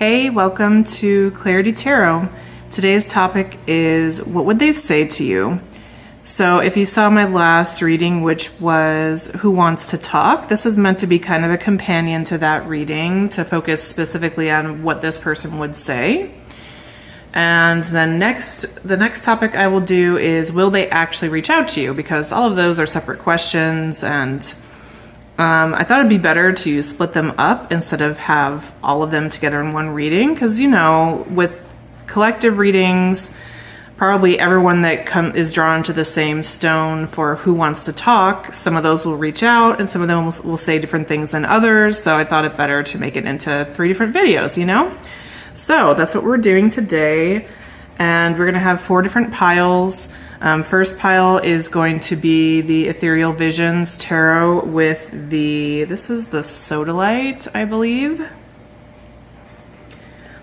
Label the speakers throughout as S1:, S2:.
S1: Hey, welcome to Clarity Tarot. Today's topic is, what would they say to you? So if you saw my last reading, which was Who Wants to Talk, this is meant to be kind of a companion to that reading, to focus specifically on what this person would say. And then the next topic I will do is, will they actually reach out to you? Because all of those are separate questions, and I thought it'd be better to split them up instead of have all of them together in one reading. Because, you know, with collective readings, probably everyone that is drawn to the same stone for Who Wants to Talk, some of those will reach out and some of them will say different things than others. So I thought it better to make it into 3 different videos, you know? So that's what we're doing today. And we're going to have 4 different piles. First pile is going to be the Ethereal Visions Tarot with this is the Sodalite, I believe.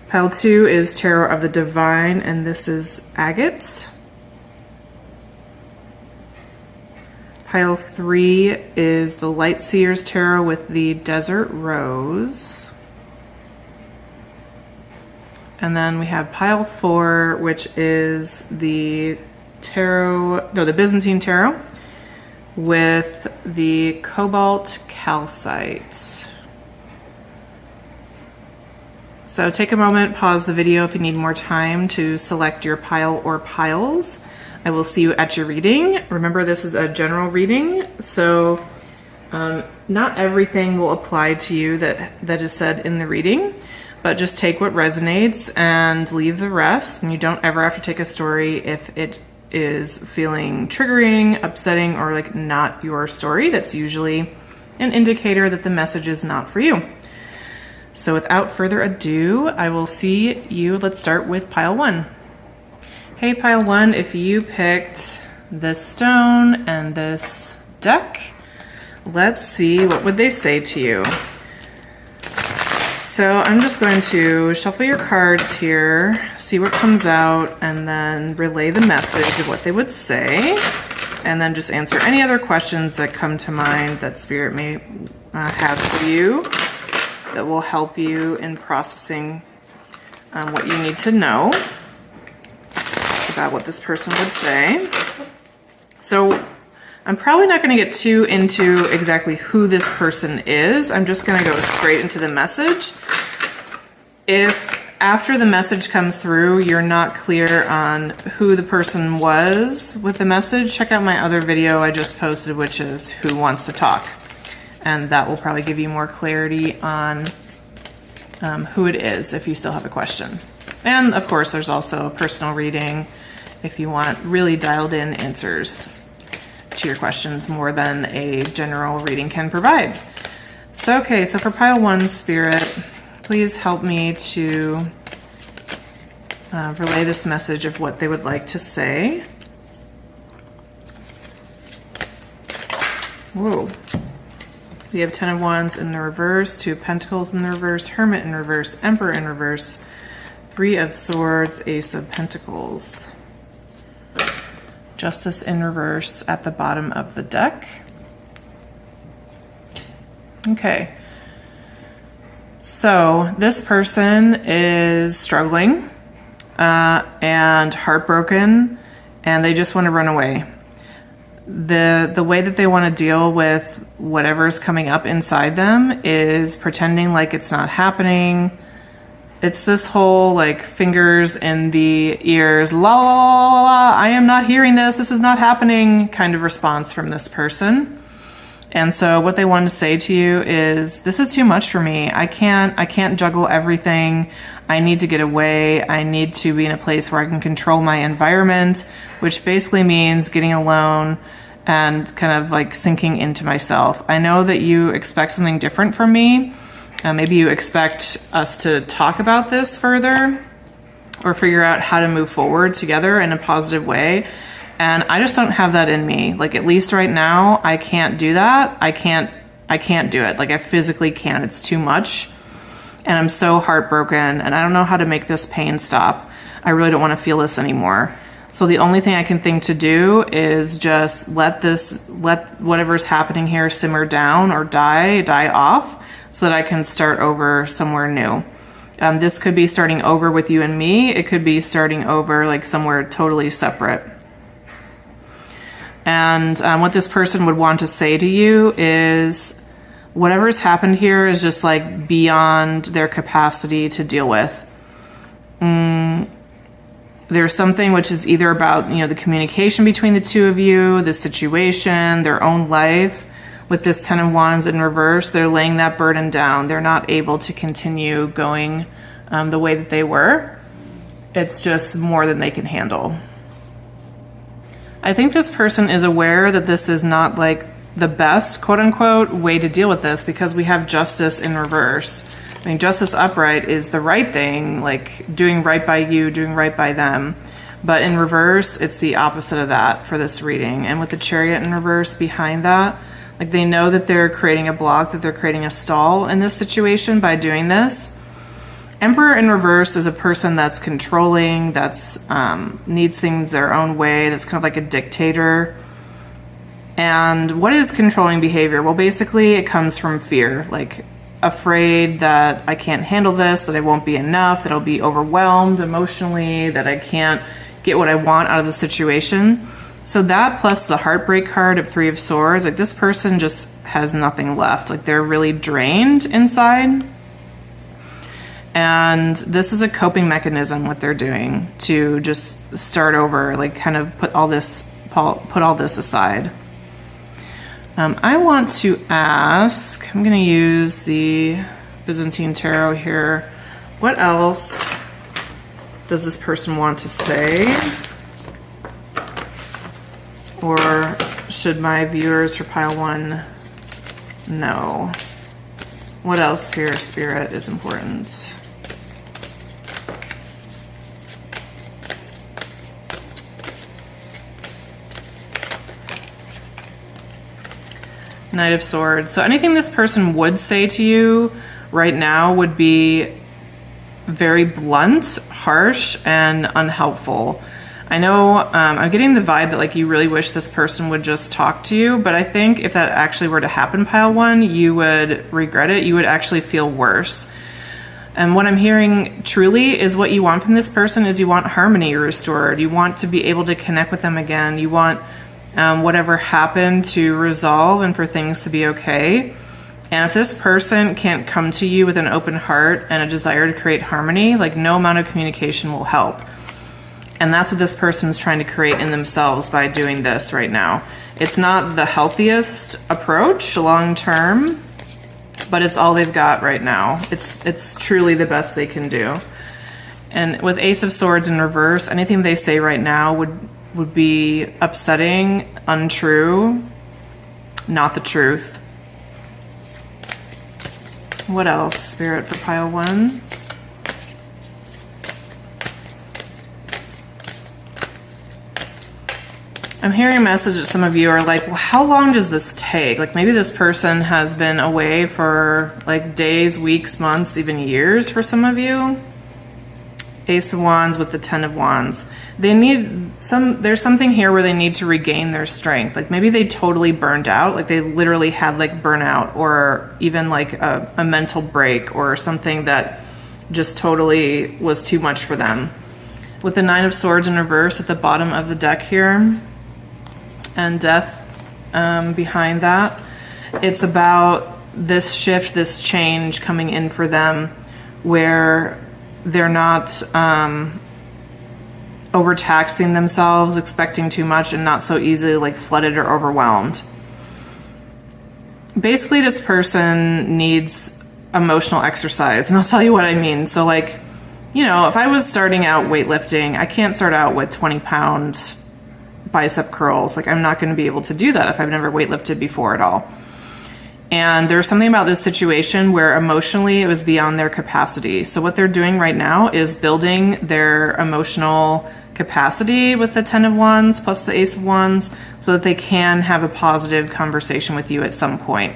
S1: Pile 2 is Tarot of the Divine, and this is Agate. Pile 3 is the Light Seers Tarot with the Desert Rose. And then we have pile 4, which is the Byzantine Tarot with the Cobalt Calcite. So take a moment, pause the video if you need more time to select your pile or piles. I will see you at your reading. Remember, this is a general reading, so not everything will apply to you that is said in the reading. But just take what resonates and leave the rest. And you don't ever have to take a story if it is feeling triggering, upsetting, or like not your story. That's usually an indicator that the message is not for you. So without further ado, I will see you. Let's start with pile 1. Hey, pile 1, if you picked this stone and this deck, let's see, what would they say to you? So I'm just going to shuffle your cards here, see what comes out, and then relay the message of what they would say, and then just answer any other questions that come to mind that Spirit may have for you that will help you in processing what you need to know about what this person would say. So I'm probably not going to get too into exactly who this person is. I'm just going to go straight into the message. If after the message comes through, you're not clear on who the person was with the message, check out my other video I just posted, which is Who Wants to Talk. And that will probably give you more clarity on who it is if you still have a question. And of course, there's also a personal reading if you want really dialed in answers to your questions more than a general reading can provide. So, okay, so for pile 1, Spirit, please help me to relay this message of what they would like to say. Whoa. We have 10 of Wands in the reverse, 2 of Pentacles in the reverse, Hermit in reverse, Emperor in reverse, 3 of Swords, Ace of Pentacles. Justice in reverse at the bottom of the deck. Okay. So this person is struggling and heartbroken, and they just want to run away. The way that they want to deal with whatever's coming up inside them is pretending like it's not happening. It's this whole like fingers in the ears, la la la la la, I am not hearing this, this is not happening kind of response from this person. And so what they want to say to you is, this is too much for me. I can't juggle everything. I need to get away. I need to be in a place where I can control my environment, which basically means getting alone and kind of like sinking into myself. I know that you expect something different from me. Maybe you expect us to talk about this further or figure out how to move forward together in a positive way. And I just don't have that in me. Like, at least right now, I can't do that. I can't do it. Like, I physically can't. It's too much. And I'm so heartbroken, and I don't know how to make this pain stop. I really don't want to feel this anymore. So the only thing I can think to do is just let whatever's happening here simmer down or die off, so that I can start over somewhere new. This could be starting over with you and me. It could be starting over like somewhere totally separate. And what this person would want to say to you is whatever's happened here is just like beyond their capacity to deal with. There's something which is either about, the communication between the two of you, the situation, their own life. With this 10 of Wands in reverse, they're laying that burden down. They're not able to continue going the way that they were. It's just more than they can handle. I think this person is aware that this is not like the best, quote unquote, way to deal with this, because we have Justice in reverse. I mean, Justice upright is the right thing, like doing right by you, doing right by them. But in reverse, it's the opposite of that for this reading. And with the Chariot in reverse behind that, like they know that they're creating a block, that they're creating a stall in this situation by doing this. Emperor in reverse is a person that's controlling, that's needs things their own way, that's kind of like a dictator. And what is controlling behavior? Well, basically it comes from fear, like afraid that I can't handle this, that I won't be enough, that I'll be overwhelmed emotionally, that I can't get what I want out of the situation. So that plus the heartbreak card of 3 of Swords, like this person just has nothing left. Like they're really drained inside. And this is a coping mechanism, what they're doing to just start over, like kind of put all this aside. I want to ask, I'm going to use the Byzantine Tarot here. What else does this person want to say? Or should my viewers for pile 1 know? What else here, Spirit, is important? Knight of Swords. So anything this person would say to you right now would be very blunt, harsh, and unhelpful. I know I'm getting the vibe that like you really wish this person would just talk to you, but I think if that actually were to happen, pile 1, you would regret it. You would actually feel worse. And what I'm hearing truly is what you want from this person is you want harmony restored. You want to be able to connect with them again. You want whatever happened to resolve and for things to be okay. And if this person can't come to you with an open heart and a desire to create harmony, like no amount of communication will help. And that's what this person is trying to create in themselves by doing this right now. It's not the healthiest approach long term, but it's all they've got right now. It's truly the best they can do. And with Ace of Swords in reverse, anything they say right now would be upsetting, untrue, not the truth. What else, Spirit, for pile 1? I'm hearing a message that some of you are like, well, how long does this take? Like maybe this person has been away for like days, weeks, months, even years for some of you. Ace of Wands with the 10 of Wands. There's something here where they need to regain their strength. Like maybe they totally burned out, like they literally had like burnout or even like a mental break or something that just totally was too much for them. With the 9 of Swords in reverse at the bottom of the deck here and Death behind that, it's about this shift, this change coming in for them where they're not overtaxing themselves, expecting too much, and not so easily like flooded or overwhelmed. Basically, this person needs emotional exercise, and I'll tell you what I mean. So like, if I was starting out weightlifting, I can't start out with 20-pound bicep curls. Like I'm not going to be able to do that if I've never weightlifted before at all. And there's something about this situation where emotionally it was beyond their capacity. So what they're doing right now is building their emotional capacity with the 10 of Wands plus the Ace of Wands so that they can have a positive conversation with you at some point.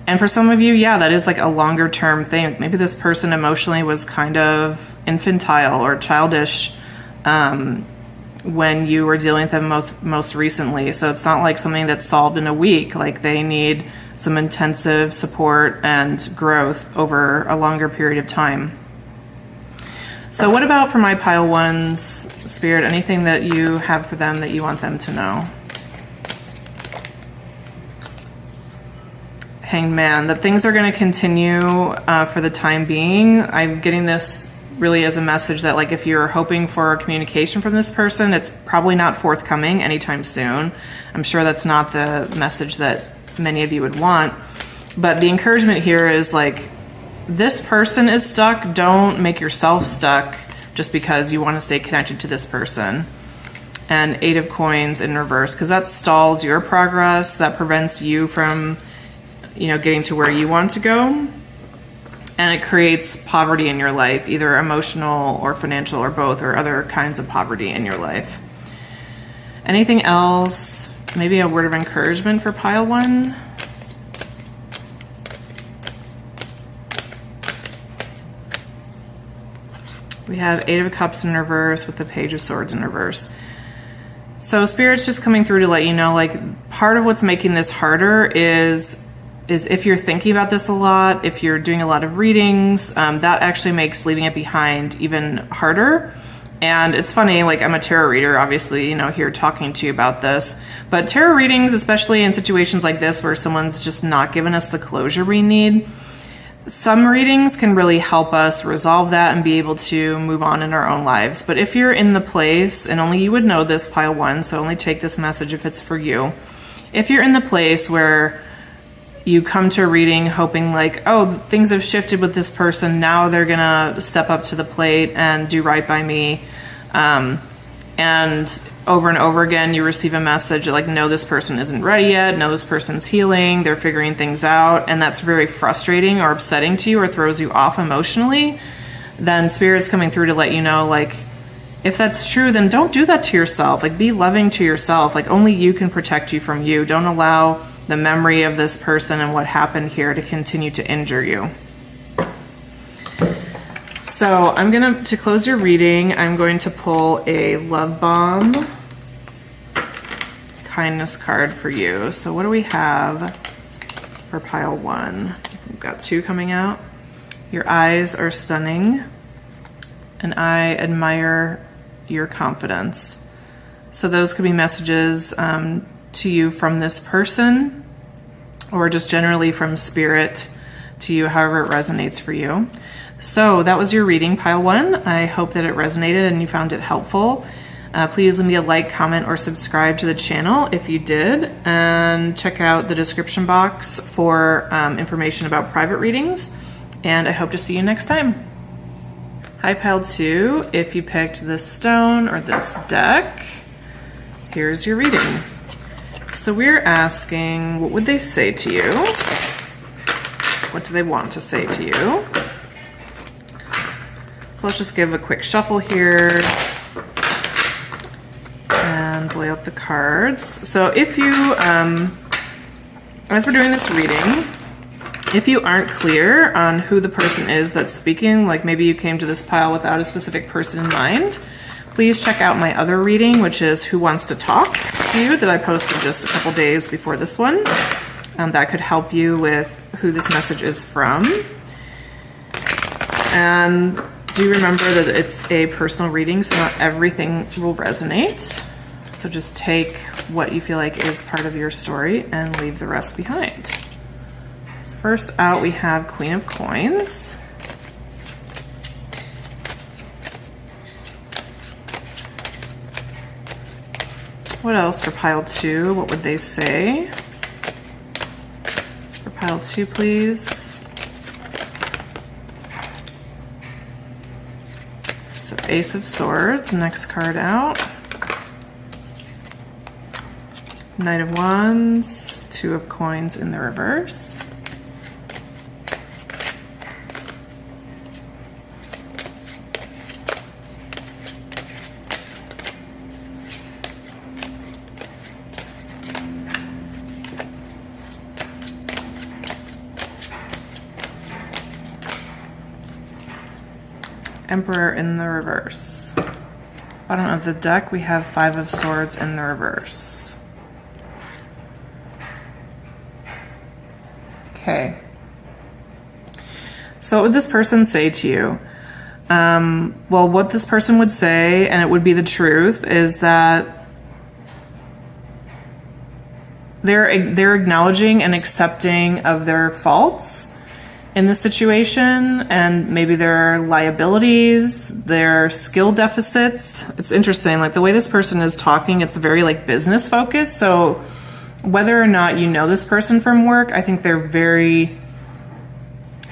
S1: And for some of you, yeah, that is like a longer term thing. Maybe this person emotionally was kind of infantile or childish when you were dealing with them most recently. So it's not like something that's solved in a week. Like they need some intensive support and growth over a longer period of time. So what about for my pile ones, Spirit? Anything that you have for them that you want them to know? Hanged Man, that things are going to continue for the time being. I'm getting this really as a message that, like, if you're hoping for communication from this person, it's probably not forthcoming anytime soon. I'm sure that's not the message that many of you would want. But the encouragement here is, like, this person is stuck. Don't make yourself stuck just because you want to stay connected to this person. And 8 of Coins in reverse, because that stalls your progress. That prevents you from, you know, getting to where you want to go. And it creates poverty in your life, either emotional or financial or both, or other kinds of poverty in your life. Anything else? Maybe a word of encouragement for pile 1? We have 8 of Cups in reverse with the Page of Swords in reverse. So Spirit's just coming through to let you know, like, part of what's making this harder is if you're thinking about this a lot, if you're doing a lot of readings, that actually makes leaving it behind even harder. And it's funny, like, I'm a tarot reader, obviously, you know, here talking to you about this. But tarot readings, especially in situations like this where someone's just not giving us the closure we need, some readings can really help us resolve that and be able to move on in our own lives. But if you're in the place, and only you would know this, pile 1, so only take this message if it's for you. If you're in the place where you come to a reading hoping, like, oh, things have shifted with this person, now they're gonna step up to the plate and do right by me, and over and over again you receive a message like, no, this person isn't ready yet, no, this person's healing, they're figuring things out, and that's very frustrating or upsetting to you or throws you off emotionally, then Spirit's coming through to let you know, like, if that's true, then don't do that to yourself. Like, be loving to yourself. Like, only you can protect you from you. Don't allow the memory of this person and what happened here to continue to injure you. So I'm gonna, to close your reading, I'm going to pull a Love Bomb kindness card for you. So what do we have for pile 1? We've got 2 coming out. Your eyes are stunning, and I admire your confidence. So those could be messages to you from this person, or just generally from Spirit to you, however it resonates for you. So that was your reading, pile 1. I hope that it resonated and you found it helpful. Please leave me a like, comment, or subscribe to the channel if you did, and check out the description box for information about private readings, and I hope to see you next time. Hi, pile 2. If you picked this stone or this deck, here's your reading. So we're asking, what would they say to you? What do they want to say to you? So let's just give a quick shuffle here and lay out the cards. So if you, as we're doing this reading, if you aren't clear on who the person is that's speaking, like maybe you came to this pile without a specific person in mind, please check out my other reading, which is Who Wants to Talk to You, that I posted just a couple days before this one. That could help you with who this message is from. And do remember that it's a personal reading, so not everything will resonate. So just take what you feel like is part of your story and leave the rest behind. So first out, we have Queen of Coins. What else for pile 2? What would they say? For pile 2, please. So Ace of Swords, next card out. Knight of Wands, 2 of Coins in the reverse. Emperor in the reverse. Bottom of the deck, we have 5 of Swords in the reverse. Okay. So what would this person say to you? Well, what this person would say, and it would be the truth, is that they're acknowledging and accepting of their faults in the situation, and maybe their liabilities, their skill deficits. It's interesting, like the way this person is talking, it's very like business focused. So whether or not you know this person from work, I think they're very,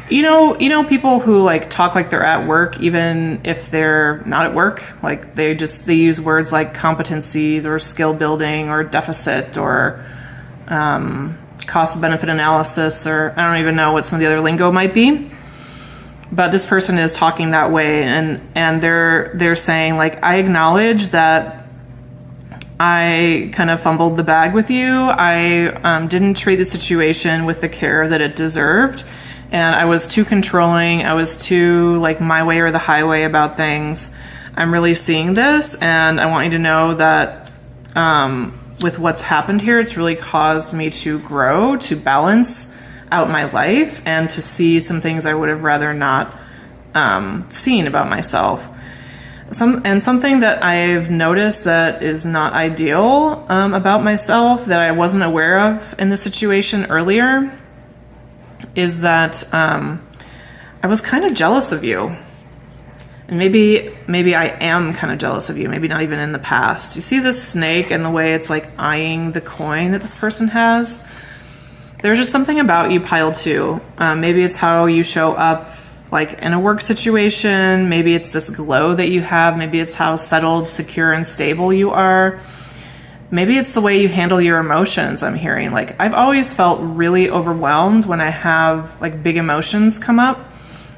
S1: you know, people who like talk like they're at work, even if they're not at work. Like they use words like competencies or skill building or deficit or cost benefit analysis, or I don't even know what some of the other lingo might be. But this person is talking that way, and they're saying like, I acknowledge that I kind of fumbled the bag with you. I didn't treat the situation with the care that it deserved. And I was too controlling. I was too like my way or the highway about things. I'm really seeing this, and I want you to know that with what's happened here, it's really caused me to grow, to balance out my life, and to see some things I would have rather not seen about myself. Something that I've noticed that is not ideal about myself that I wasn't aware of in the situation earlier is that I was kind of jealous of you. And maybe I am kind of jealous of you, maybe not even in the past. You see this snake and the way it's like eyeing the coin that this person has? There's just something about you, pile 2. Maybe it's how you show up like in a work situation. Maybe it's this glow that you have. Maybe it's how settled, secure, and stable you are. Maybe it's the way you handle your emotions, I'm hearing. Like, I've always felt really overwhelmed when I have like big emotions come up,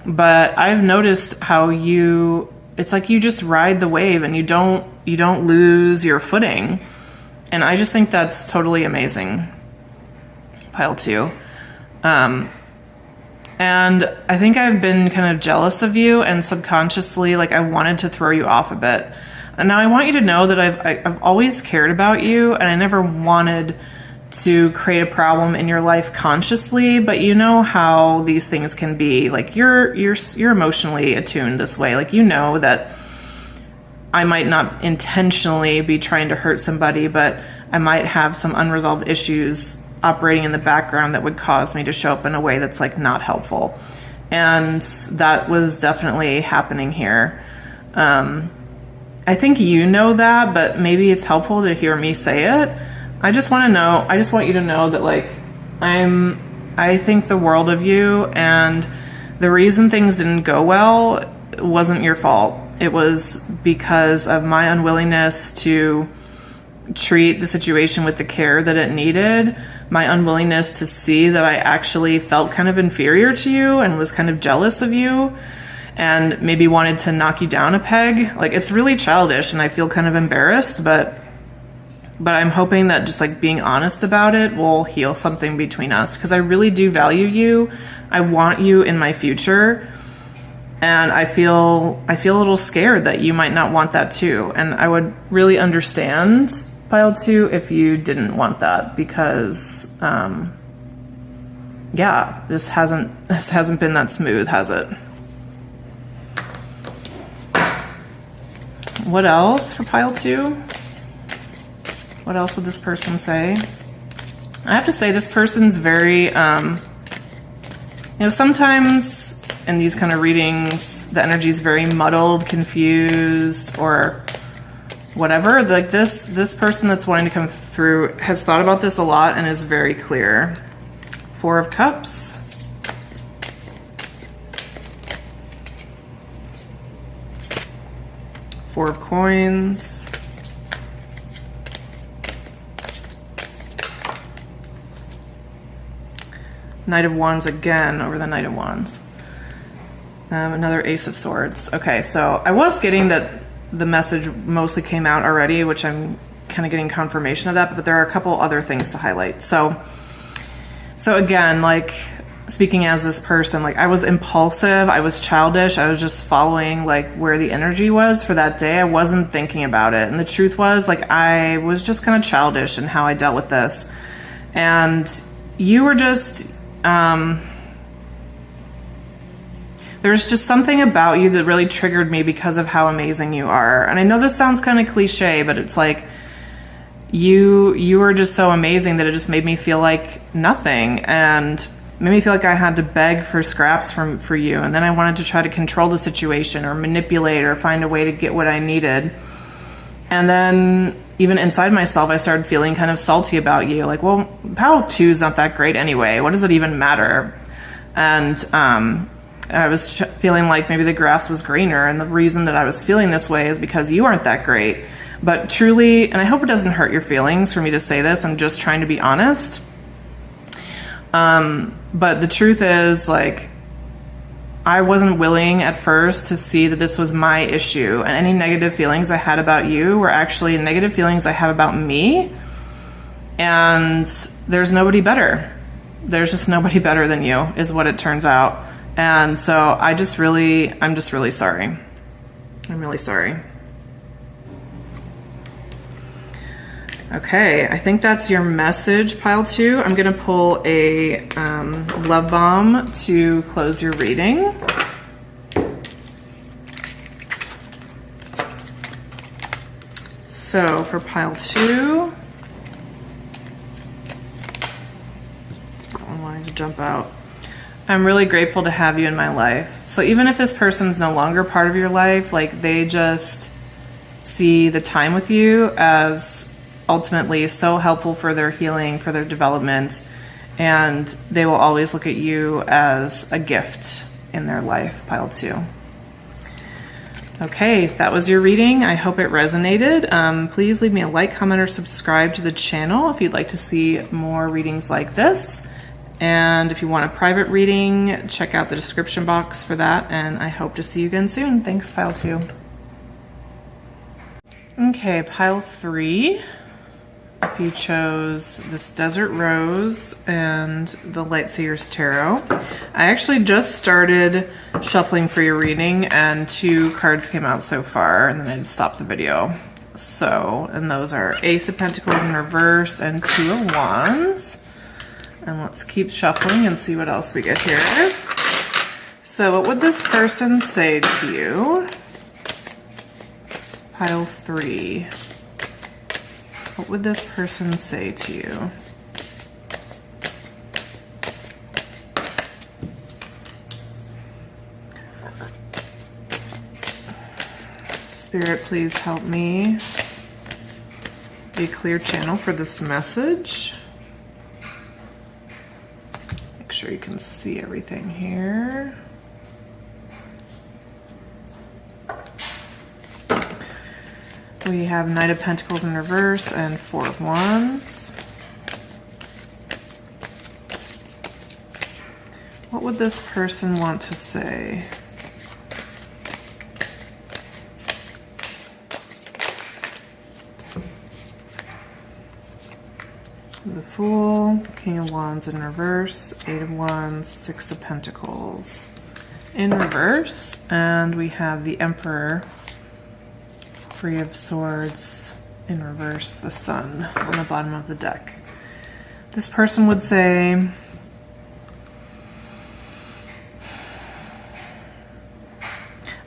S1: but I've noticed how it's like you just ride the wave and you don't lose your footing. And I just think that's totally amazing. Pile 2. And I think I've been kind of jealous of you, and subconsciously, like, I wanted to throw you off a bit. And now I want you to know that I've always cared about you, and I never wanted to create a problem in your life consciously, but you know how these things can be. Like, you're emotionally attuned this way. Like, you know that I might not intentionally be trying to hurt somebody, but I might have some unresolved issues operating in the background that would cause me to show up in a way that's like not helpful. And that was definitely happening here. I think you know that, but maybe it's helpful to hear me say it. I just want you to know that like I think the world of you, and the reason things didn't go well wasn't your fault. It was because of my unwillingness to treat the situation with the care that it needed, my unwillingness to see that I actually felt kind of inferior to you and was kind of jealous of you and maybe wanted to knock you down a peg. Like, it's really childish and I feel kind of embarrassed, but I'm hoping that just like being honest about it will heal something between us, because I really do value you. I want you in my future, and I feel a little scared that you might not want that too. And I would really understand, pile 2, if you didn't want that, because yeah, this hasn't been that smooth, has it? What else for pile 2? What else would this person say? I have to say this person's very, sometimes in these kind of readings, the energy is very muddled, confused, or whatever. Like this person that's wanting to come through has thought about this a lot and is very clear. 4 of Cups. Four of Coins. Knight of Wands again over the Knight of Wands. Another Ace of Swords. Okay, so I was getting that the message mostly came out already, which I'm kind of getting confirmation of that, but there are a couple other things to highlight. So again, like, speaking as this person, like, I was impulsive, I was childish, I was just following like where the energy was for that day. I wasn't thinking about it. And the truth was, like, I was just kind of childish in how I dealt with this. And you were just, there's just something about you that really triggered me because of how amazing you are. And I know this sounds kind of cliche, but it's like you are just so amazing that it just made me feel like nothing, and made me feel like I had to beg for scraps for you. And then I wanted to try to control the situation or manipulate or find a way to get what I needed. And then even inside myself, I started feeling kind of salty about you. Like, well, Pile 2 is not that great anyway. What does it even matter? And I was feeling like maybe the grass was greener. And the reason that I was feeling this way is because you aren't that great. But truly, and I hope it doesn't hurt your feelings for me to say this, I'm just trying to be honest. But the truth is, like, I wasn't willing at first to see that this was my issue, and any negative feelings I had about you were actually negative feelings I have about me. And there's nobody better. There's just nobody better than you, is what it turns out. And so I'm just really sorry. I'm really sorry. Okay, I think that's your message, Pile 2. I'm gonna pull a love bomb to close your reading. So for Pile 2, I wanted to jump out. I'm really grateful to have you in my life. So even if this person's no longer part of your life, like, they just see the time with you as ultimately so helpful for their healing, for their development, and they will always look at you as a gift in their life, Pile 2. Okay, that was your reading. I hope it resonated. Please leave me a like, comment, or subscribe to the channel if you'd like to see more readings like this. And if you want a private reading, check out the description box for that, and I hope to see you again soon. Thanks, Pile 2. Okay, Pile 3. If you chose this Desert Rose and the Lightseer's Tarot. I actually just started shuffling for your reading, and 2 cards came out so far, and then I stopped the video. So, and those are Ace of Pentacles in reverse and 2 of Wands. And let's keep shuffling and see what else we get here. So what would this person say to you? Pile 3. What would this person say to you? Spirit, please help me be a clear channel for this message. Make sure you can see everything here. We have Knight of Pentacles in reverse and 4 of Wands. What would this person want to say? The Fool, King of Wands in reverse, 8 of Wands, 6 of Pentacles in reverse, and we have the Emperor, 3 of Swords in reverse, the Sun on the bottom of the deck. This person would say,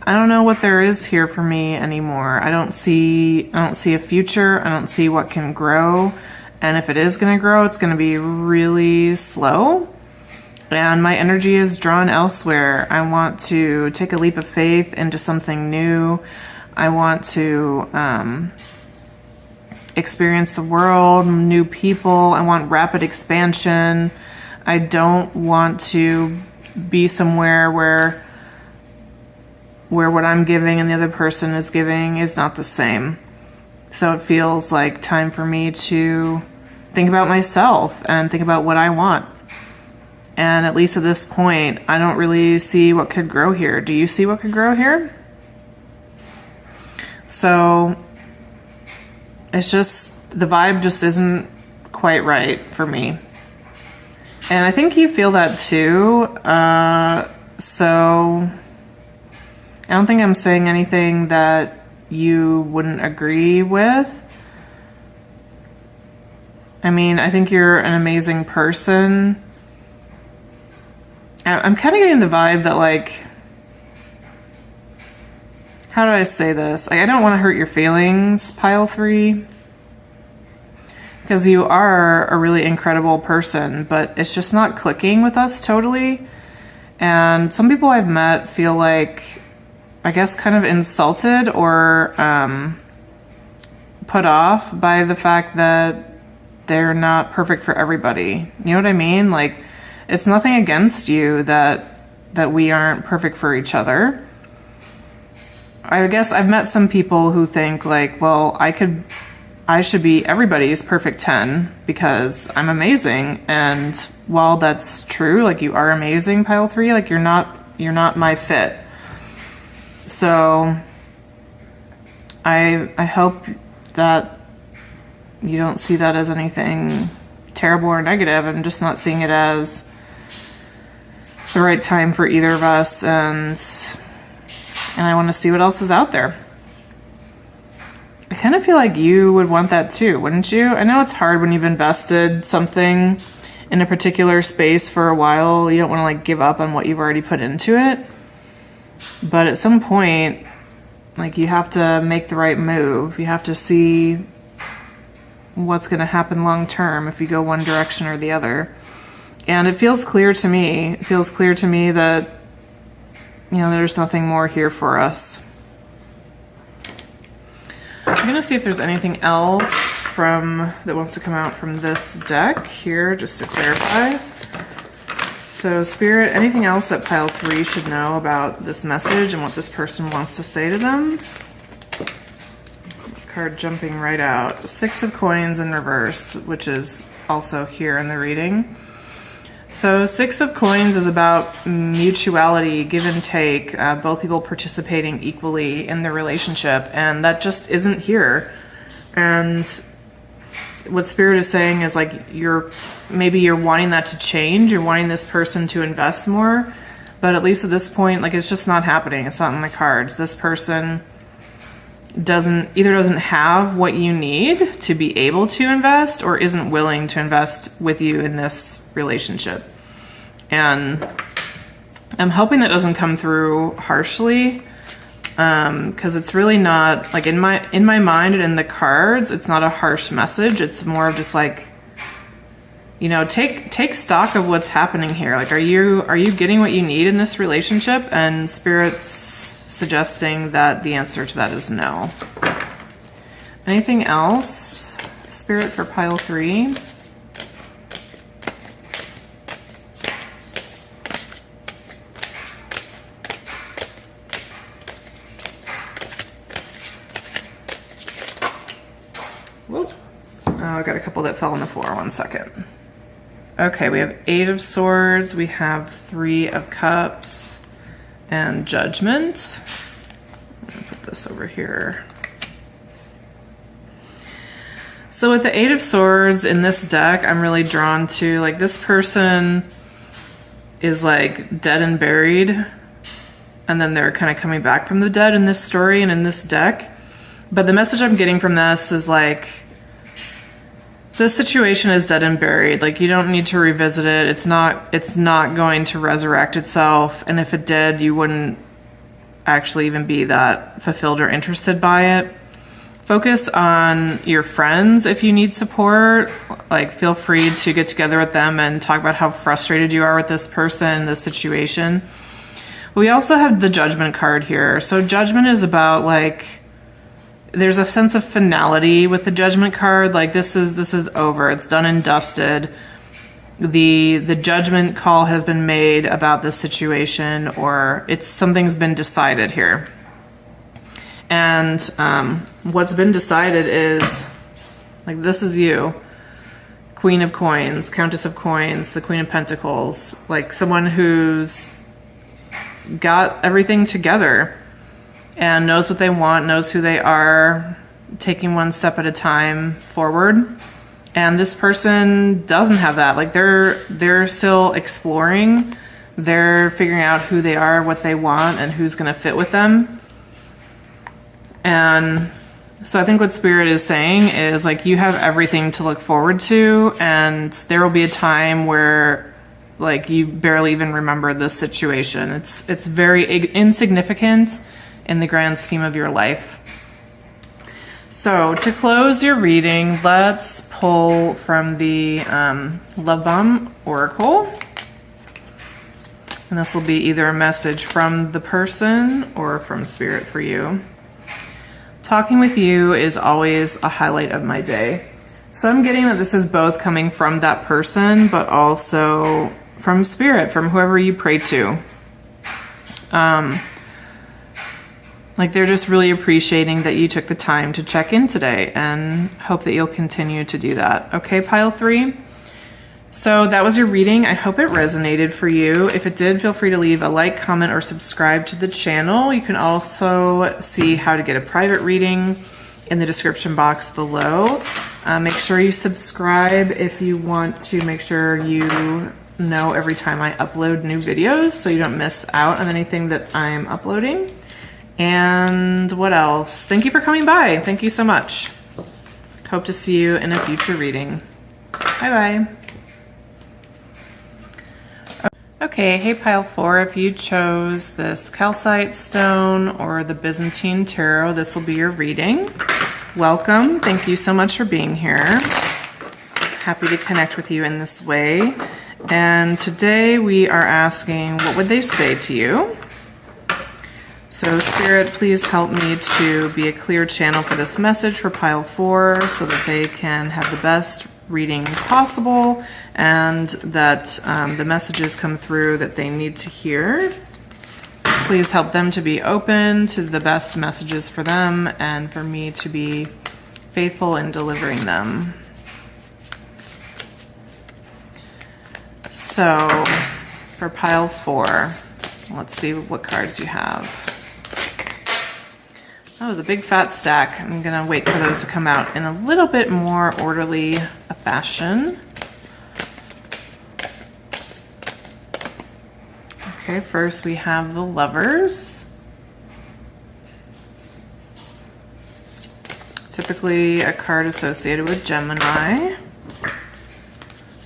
S1: I don't know what there is here for me anymore. I don't see a future. I don't see what can grow. And if it is going to grow, it's going to be really slow. And my energy is drawn elsewhere. I want to take a leap of faith into something new. I want to experience the world, new people. I want rapid expansion. I don't want to be somewhere where what I'm giving and the other person is giving is not the same. So it feels like time for me to think about myself and think about what I want. And at least at this point, I don't really see what could grow here. Do you see what could grow here? So it's just, the vibe just isn't quite right for me. And I think you feel that too. So I don't think I'm saying anything that you wouldn't agree with. I mean, I think you're an amazing person. I'm kind of getting the vibe that, like, how do I say this? I don't want to hurt your feelings, pile 3, because you are a really incredible person, but it's just not clicking with us totally. And some people I've met feel like, I guess, kind of insulted or put off by the fact that they're not perfect for everybody. You know what I mean? Like, it's nothing against you that we aren't perfect for each other. I guess I've met some people who think like, well, I should be everybody's perfect 10 because I'm amazing. And while that's true, like, you are amazing, pile 3, like, you're not my fit. So I hope that you don't see that as anything terrible or negative. I'm just not seeing it as the right time for either of us, and I want to see what else is out there. I kind of feel like you would want that too, wouldn't you? I know it's hard when you've invested something in a particular space for a while. You don't want to like give up on what you've already put into it. But at some point, like, you have to make the right move. You have to see what's going to happen long term if you go one direction or the other. And it feels clear to me. It feels clear to me that, you know, there's nothing more here for us. I'm going to see if there's anything else that wants to come out from this deck here, just to clarify. So, Spirit, anything else that pile 3 should know about this message and what this person wants to say to them? Card jumping right out. 6 of Coins in reverse, which is also here in the reading. So 6 of Coins is about mutuality, give and take, both people participating equally in the relationship, and that just isn't here. And what Spirit is saying is like, maybe you're wanting that to change, you're wanting this person to invest more, but at least at this point, like, it's just not happening. It's not in the cards. This person doesn't have what you need to be able to invest, or isn't willing to invest with you in this relationship. And I'm hoping that doesn't come through harshly, because it's really not, like, in my mind and in the cards, it's not a harsh message. It's more of just like, you know, take stock of what's happening here. Like, are you getting what you need in this relationship? And Spirit's suggesting that the answer to that is no. Anything else, Spirit, for pile 3? Whoop. Oh, I got a couple that fell on the floor. 1 second. Okay, we have 8 of Swords, we have 3 of Cups, and Judgment. I'm gonna put this over here. So with the 8 of Swords in this deck, I'm really drawn to, like, this person is like dead and buried, and then they're kind of coming back from the dead in this story and in this deck. But the message I'm getting from this is like, this situation is dead and buried. Like, you don't need to revisit it. It's not going to resurrect itself. And if it did, you wouldn't actually even be that fulfilled or interested by it. Focus on your friends if you need support. Like, feel free to get together with them and talk about how frustrated you are with this person, this situation. We also have the Judgment card here. So Judgment is about, like, there's a sense of finality with the Judgment card. Like, this is over. It's done and dusted. The judgment call has been made about this situation, or something's been decided here. And what's been decided is, like, this is you. Queen of Coins, Countess of Coins, the Queen of Pentacles. Like, someone who's got everything together and knows what they want, knows who they are, taking one step at a time forward. And this person doesn't have that. Like, they're still exploring. They're figuring out who they are, what they want, and who's going to fit with them. And so I think what Spirit is saying is, like, you have everything to look forward to, and there will be a time where, like, you barely even remember this situation. It's very insignificant. in the grand scheme of your life. So to close your reading, let's pull from the Love Bomb Oracle. And this will be either a message from the person or from Spirit for you. Talking with you is always a highlight of my day. So I'm getting that this is both coming from that person, but also from Spirit, from whoever you pray to. Like they're just really appreciating that you took the time to check in today and hope that you'll continue to do that. Okay, pile 3. So that was your reading. I hope it resonated for you. If it did, feel free to leave a like, comment, or subscribe to the channel. You can also see how to get a private reading in the description box below. Make sure you subscribe if you want to make sure you know every time I upload new videos so you don't miss out on anything that I'm uploading. And what else? Thank you for coming by. Thank you so much. Hope to see you in a future reading. Bye-bye. Okay, hey pile 4, if you chose this calcite stone or the Byzantine tarot, this will be your reading. Welcome. Thank you so much for being here. Happy to connect with you in this way. And today we are asking, what would they say to you? So Spirit, please help me to be a clear channel for this message for pile 4 so that they can have the best reading possible and that the messages come through that they need to hear. Please help them to be open to the best messages for them and for me to be faithful in delivering them. So for pile 4, let's see what cards you have. That was a big fat stack. I'm gonna wait for those to come out in a little bit more orderly a fashion. Okay, first we have the Lovers. Typically a card associated with Gemini.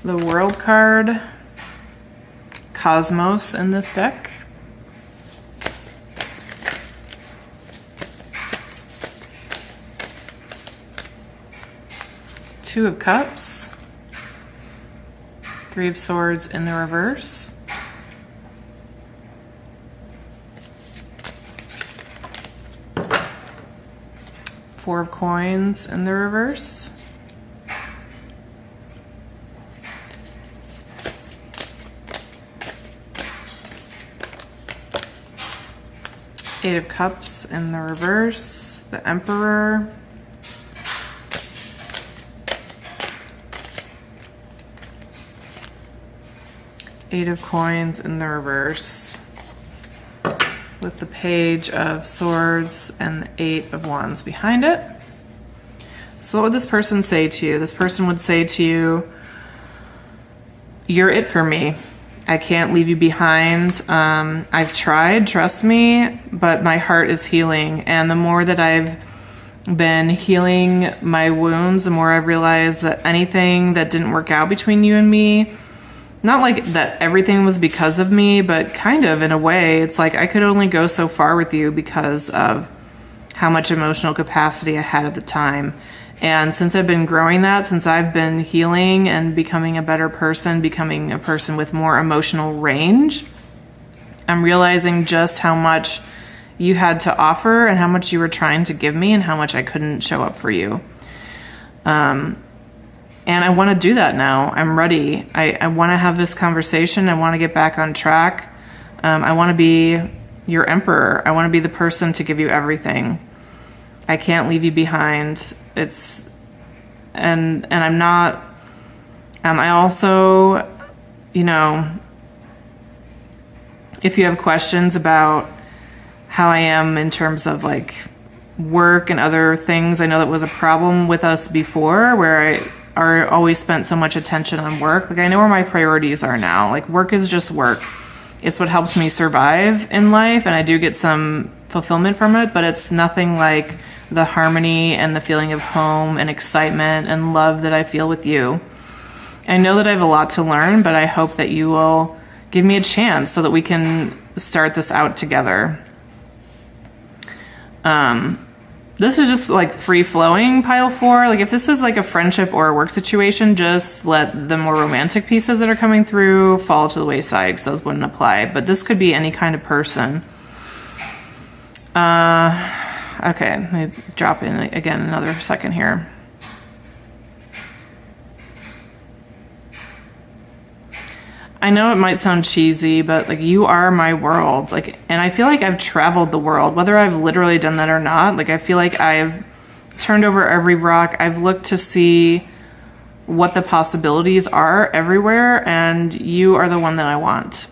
S1: The World card, Cosmos in this deck. Two of Cups, Three of Swords in the reverse, Four of Coins in the reverse, Eight of Cups in the reverse, the Emperor, Eight of Coins in the reverse with the Page of Swords and the Eight of Wands behind it. So what would this person say to you? This person would say to you, you're it for me. I can't leave you behind. I've tried, trust me, but my heart is healing. And the more that I've been healing my wounds, the more I've realized that anything that didn't work out between you and me, not like that everything was because of me, but kind of in a way, it's like I could only go so far with you because of how much emotional capacity I had at the time. And since I've been growing that, since I've been healing and becoming a better person, becoming a person with more emotional range, I'm realizing just how much you had to offer and how much you were trying to give me and how much I couldn't show up for you. And I want to do that now. I'm ready. I want to have this conversation. I want to get back on track. I want to be your emperor. I want to be the person to give you everything. I can't leave you behind. And I'm not, I also, you know, if you have questions about how I am in terms of like work and other things, I know that was a problem with us before where I always spent so much attention on work. Like I know where my priorities are now. Like work is just work. It's what helps me survive in life, and I do get some fulfillment from it, but it's nothing like the harmony and the feeling of home and excitement and love that I feel with you. I know that I have a lot to learn, but I hope that you will give me a chance so that we can start this out together. This is just like free flowing, pile 4. Like if this is like a friendship or a work situation, just let the more romantic pieces that are coming through fall to the wayside because those wouldn't apply. But this could be any kind of person. Okay, let me drop in again another second here. I know it might sound cheesy, but like you are my world. Like, and I feel like I've traveled the world, whether I've literally done that or not. Like, I feel like I've turned over every rock. I've looked to see what the possibilities are everywhere, and you are the one that I want.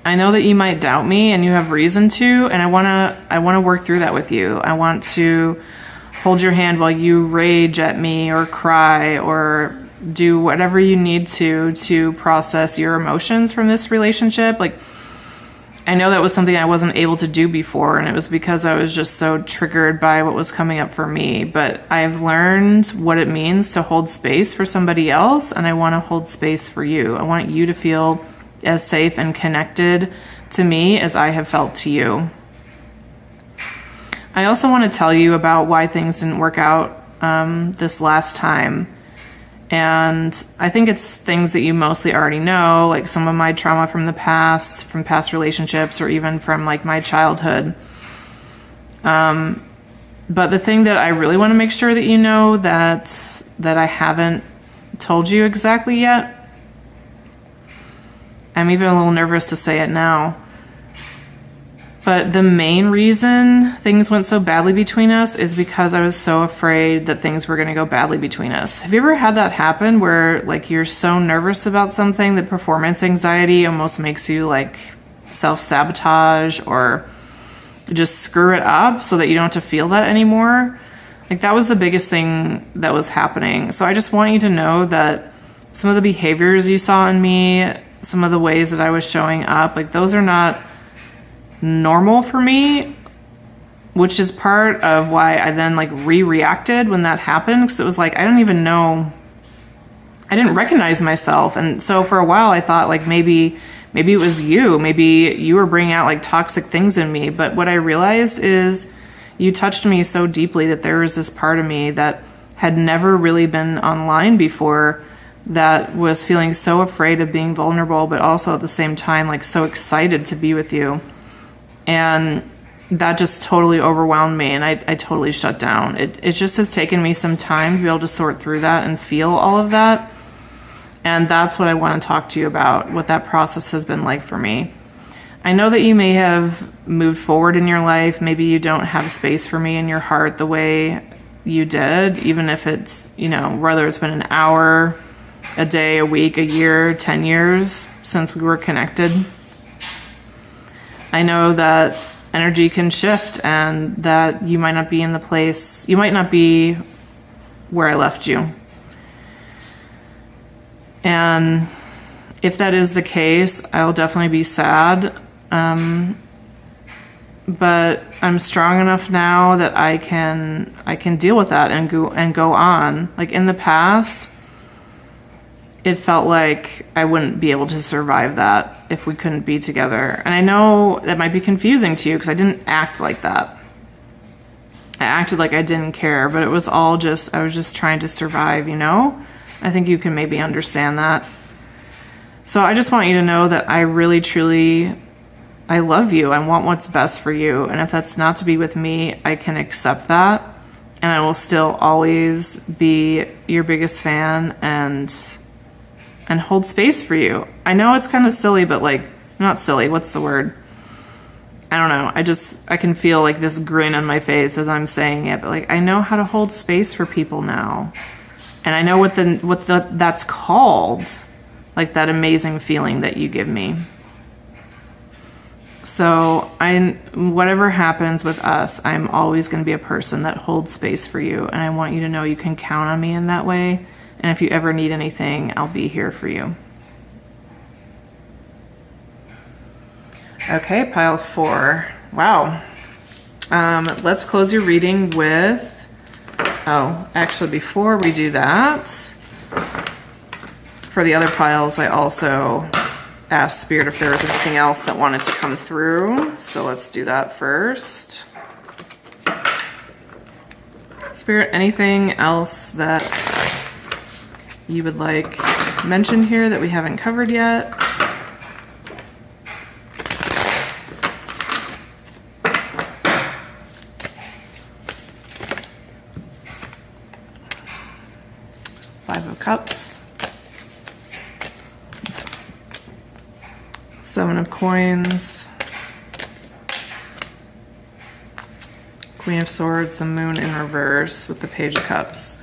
S1: I know that you might doubt me, and you have reason to, and I wanna work through that with you. I want to hold your hand while you rage at me or cry or do whatever you need to process your emotions from this relationship. Like, I know that was something I wasn't able to do before, and it was because I was just so triggered by what was coming up for me. But I've learned what it means to hold space for somebody else, and I want to hold space for you. I want you to feel as safe and connected to me as I have felt to you. I also want to tell you about why things didn't work out this last time. And I think it's things that you mostly already know, like some of my trauma from the past, from past relationships, or even from like my childhood. But the thing that I really want to make sure that you know that I haven't told you exactly yet, I'm even a little nervous to say it now. But the main reason things went so badly between us is because I was so afraid that things were going to go badly between us. Have you ever had that happen where like you're so nervous about something that performance anxiety almost makes you like self-sabotage or just screw it up so that you don't have to feel that anymore? Like that was the biggest thing that was happening. So I just want you to know that some of the behaviors you saw in me, some of the ways that I was showing up, like those are not normal for me, which is part of why I then like reacted when that happened, because it was like I don't even know, I didn't recognize myself. And so for a while I thought like maybe it was you, maybe you were bringing out like toxic things in me. But what I realized is you touched me so deeply that there was this part of me that had never really been online before, that was feeling so afraid of being vulnerable, but also at the same time like so excited to be with you. And that just totally overwhelmed me, and I totally shut down. It just has taken me some time to be able to sort through that and feel all of that. And that's what I want to talk to you about, what that process has been like for me. I know that you may have moved forward in your life. Maybe you don't have space for me in your heart the way you did, even if it's, you know, whether it's been an hour, a day, a week, a year, 10 years since we were connected. I know that energy can shift and that you might not be in the place, you might not be where I left you. And if that is the case, I'll definitely be sad. But I'm strong enough now that I can deal with that and go on. Like in the past, it felt like I wouldn't be able to survive that if we couldn't be together. And I know that might be confusing to you because I didn't act like that. I acted like I didn't care, but it was all just, I was just trying to survive, you know? I think you can maybe understand that. So I just want you to know that I really, truly, I love you. I want what's best for you. And if that's not to be with me, I can accept that. And I will still always be your biggest fan and hold space for you. I know it's kind of silly, but like, not silly, what's the word? I don't know. I can feel like this grin on my face as I'm saying it, but like, I know how to hold space for people now. And I know what that's called, like that amazing feeling that you give me. So whatever happens with us, I'm always going to be a person that holds space for you. And I want you to know you can count on me in that way. And if you ever need anything, I'll be here for you. Okay, pile 4. Wow. Let's close your reading with, actually before we do that, for the other piles, I also ask Spirit if there was anything else that wanted to come through. So let's do that first. Spirit, anything else that you would like mentioned here that we haven't covered yet? Five of Cups. Seven of Coins. Queen of Swords, the Moon in reverse with the Page of Cups.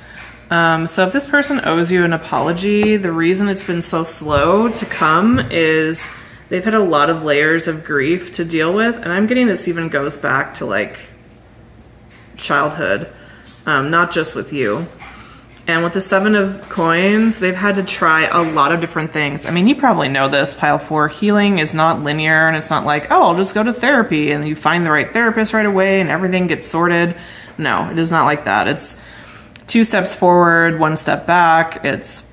S1: So if this person owes you an apology, the reason it's been so slow to come is they've had a lot of layers of grief to deal with. And I'm getting this even goes back to like childhood, not just with you. And with the Seven of Coins, they've had to try a lot of different things. I mean, you probably know this, Pile 4. Healing is not linear, and it's not like, oh, I'll just go to therapy and you find the right therapist right away and everything gets sorted. No, it is not like that. It's 2 steps forward, 1 step back. It's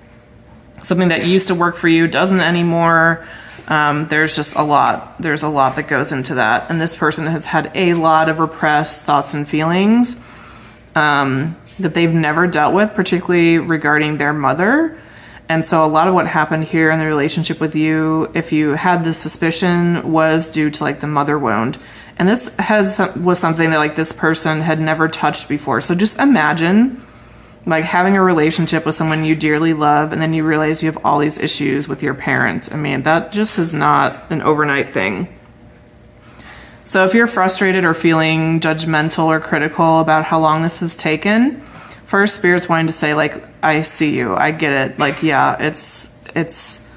S1: something that used to work for you, doesn't anymore. There's just a lot. There's a lot that goes into that. And this person has had a lot of repressed thoughts and feelings that they've never dealt with, particularly regarding their mother. And so a lot of what happened here in the relationship with you, if you had the suspicion, was due to like the mother wound. And this was something that like this person had never touched before. So just imagine like having a relationship with someone you dearly love and then you realize you have all these issues with your parents. I mean, that just is not an overnight thing. So if you're frustrated or feeling judgmental or critical about how long this has taken, first, Spirit's wanting to say, like, I see you, I get it. Like, yeah, it's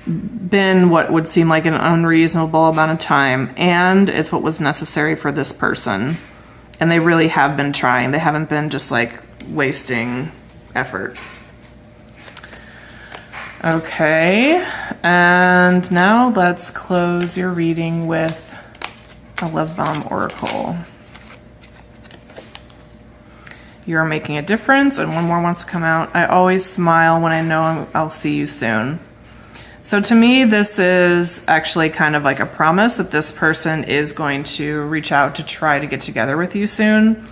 S1: been what would seem like an unreasonable amount of time, and it's what was necessary for this person. And they really have been trying. They haven't been just like wasting effort. Okay, and now let's close your reading with a Love Bomb Oracle. You're making a difference, and one more wants to come out. I always smile when I know I'll see you soon. So to me, this is actually kind of like a promise that this person is going to reach out to try to get together with you soon.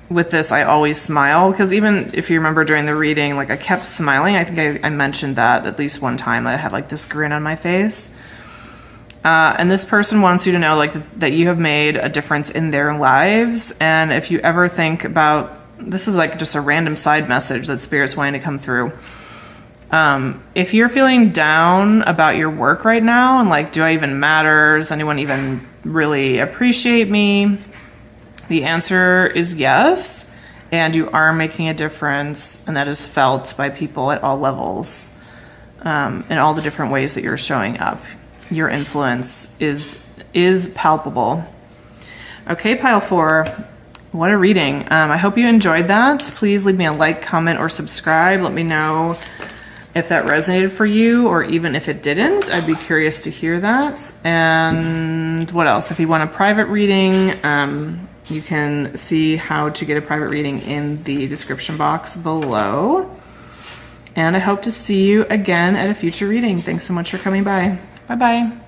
S1: With this, I always smile, because even if you remember during the reading, like I kept smiling. I think I mentioned that at least one time, that I had like this grin on my face. And this person wants you to know like that you have made a difference in their lives. And if you ever think about, this is like just a random side message that Spirit's wanting to come through. If you're feeling down about your work right now and like, do I even matter? Does anyone even really appreciate me? The answer is yes. And you are making a difference, and that is felt by people at all levels, in all the different ways that you're showing up. Your influence is palpable. Okay, Pile 4, what a reading. I hope you enjoyed that. Please leave me a like, comment, or subscribe. Let me know if that resonated for you, or even if it didn't. I'd be curious to hear that. And what else? If you want a private reading, you can see how to get a private reading in the description box below. And I hope to see you again at a future reading. Thanks so much for coming by. Bye-bye.